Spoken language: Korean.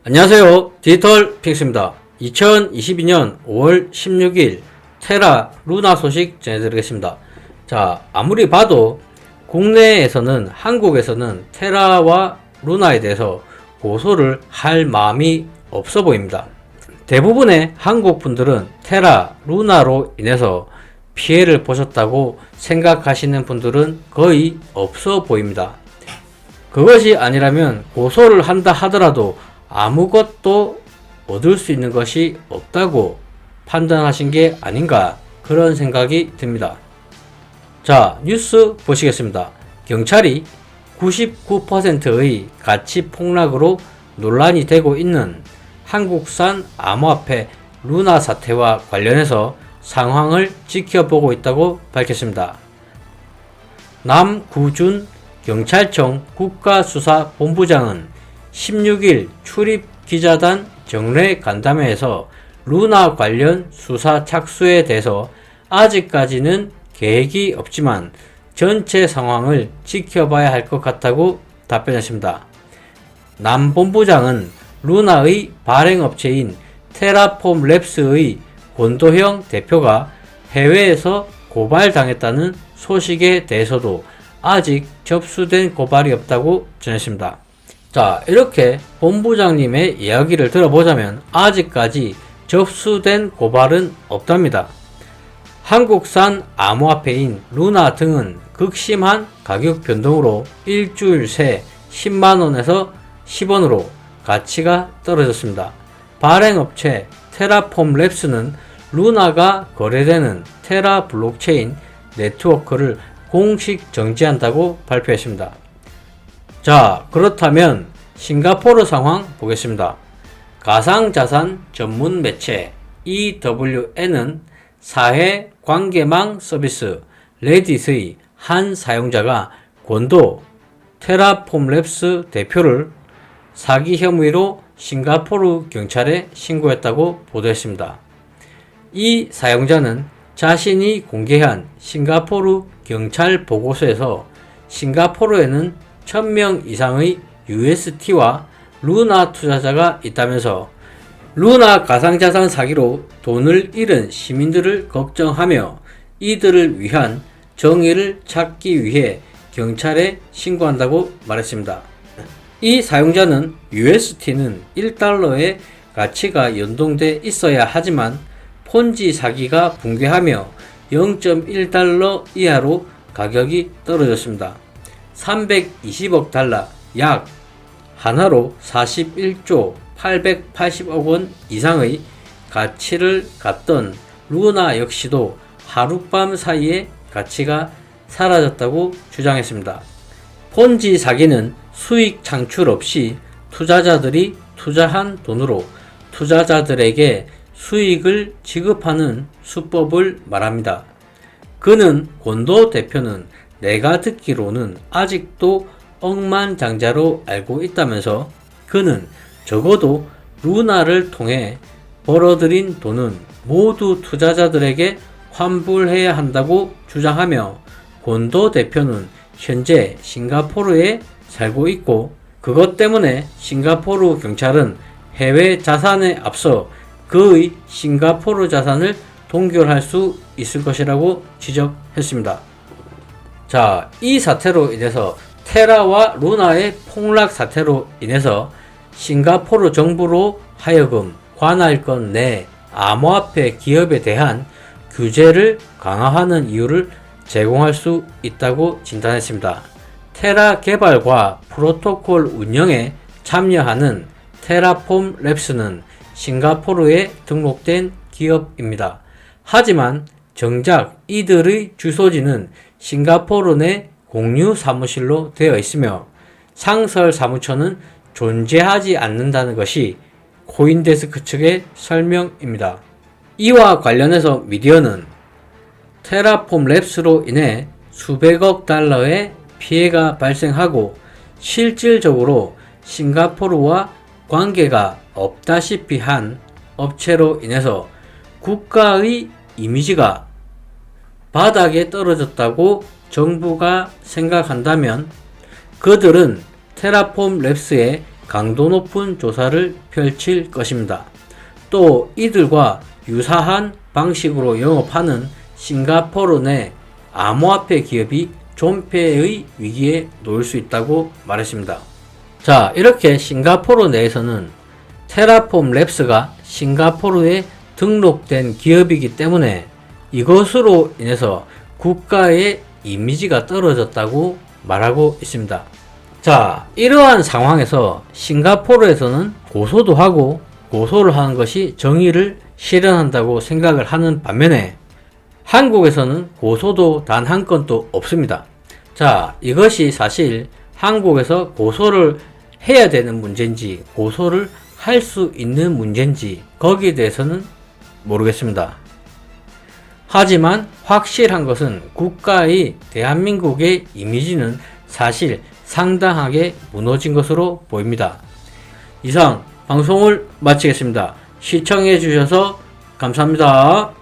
안녕하세요. 디지털 픽스입니다. 2022년 5월 16일 테라 루나 소식 전해드리겠습니다. 자, 아무리 봐도 국내에서는 한국에서는 테라와 루나에 대해서 고소를 할 마음이 없어 보입니다. 대부분의 한국 분들은 테라, 루나로 인해서 피해를 보셨다고 생각하시는 분들은 거의 없어 보입니다. 그것이 아니라면 고소를 한다 하더라도 아무것도 얻을 수 있는 것이 없다고 판단하신 게 아닌가 그런 생각이 듭니다. 자, 뉴스 보시겠습니다. 경찰이 99%의 가치 폭락으로 논란이 되고 있는 한국산 암호화폐 루나 사태와 관련해서 상황을 지켜보고 있다고 밝혔습니다. 남구준 경찰청 국가수사본부장은 16일 출입기자단 정례 간담회에서 루나 관련 수사 착수에 대해서 아직까지는 계획이 없지만 전체 상황을 지켜봐야 할 것 같다고 답변했습니다. 남 본부장은 루나의 발행업체인 테라폼 랩스의 권도형 대표가 해외에서 고발당했다는 소식에 대해서도 아직 접수된 고발이 없다고 전했습니다. 자, 이렇게 본부장님의 이야기를 들어보자면 아직까지 접수된 고발은 없답니다. 한국산 암호화폐인 루나 등은 극심한 가격 변동으로 일주일 새 10만원에서 10원으로 가치가 떨어졌습니다. 발행업체 테라폼 랩스는 루나가 거래되는 테라 블록체인 네트워크를 공식 정지한다고 발표했습니다. 자, 그렇다면 싱가포르 상황 보겠습니다. 가상자산 전문 매체 EWN은 사회 관계망 서비스 레딧의 한 사용자가 권도 테라폼랩스 대표를 사기 혐의로 싱가포르 경찰에 신고했다고 보도했습니다. 이 사용자는 자신이 공개한 싱가포르 경찰 보고서에서 싱가포르에는 1000명 이상의 UST와 루나 투자자가 있다면서 루나 가상자산 사기로 돈을 잃은 시민들을 걱정하며 이들을 위한 정의를 찾기 위해 경찰에 신고한다고 말했습니다. 이 사용자는 UST는 1달러의 가치가 연동돼 있어야 하지만 폰지 사기가 붕괴하며 0.1달러 이하로 가격이 떨어졌습니다. 320억 달러, 약 하나로 41조 880억 원 이상의 가치를 갖던 루나 역시도 하룻밤 사이에 가치가 사라졌다고 주장했습니다. 폰지 사기는 수익 창출 없이 투자자들이 투자한 돈으로 투자자들에게 수익을 지급하는 수법을 말합니다. 그는 권도 대표는 내가 듣기로는 아직도 억만장자로 알고 있다면서 그는 적어도 루나를 통해 벌어들인 돈은 모두 투자자들에게 환불해야 한다고 주장하며 권도 대표는 현재 싱가포르에 살고 있고 그것 때문에 싱가포르 경찰은 해외 자산에 앞서 그의 싱가포르 자산을 동결할 수 있을 것이라고 지적했습니다. 자, 이 사태로 인해서 테라와 루나의 폭락 사태로 인해서 싱가포르 정부로 하여금 관할권 내 암호화폐 기업에 대한 규제를 강화하는 이유를 제공할 수 있다고 진단했습니다. 테라 개발과 프로토콜 운영에 참여하는 테라폼 랩스는 싱가포르에 등록된 기업입니다. 하지만 정작 이들의 주소지는 싱가포르 내 공유 사무실로 되어 있으며 상설 사무처는 존재하지 않는다는 것이 코인데스크 측의 설명입니다. 이와 관련해서 미디어는 테라폼 랩스로 인해 수백억 달러의 피해가 발생하고 실질적으로 싱가포르와 관계가 없다시피 한 업체로 인해서 국가의 이미지가 바닥에 떨어졌다고 정부가 생각한다면 그들은 테라폼 랩스의 강도 높은 조사를 펼칠 것입니다. 또 이들과 유사한 방식으로 영업하는 싱가포르 내 암호화폐 기업이 존폐의 위기에 놓일 수 있다고 말했습니다. 자, 이렇게 싱가포르 내에서는 테라폼 랩스가 싱가포르에 등록된 기업이기 때문에 이것으로 인해서 국가의 이미지가 떨어졌다고 말하고 있습니다. 자, 이러한 상황에서 싱가포르에서는 고소도 하고 고소를 하는 것이 정의를 실현한다고 생각을 하는 반면에 한국에서는 고소도 단 한 건도 없습니다. 자, 이것이 사실 한국에서 고소를 해야 되는 문제인지 고소를 할 수 있는 문제인지 거기에 대해서는 모르겠습니다. 하지만 확실한 것은 국가의 대한민국의 이미지는 사실 상당하게 무너진 것으로 보입니다. 이상 방송을 마치겠습니다. 시청해 주셔서 감사합니다.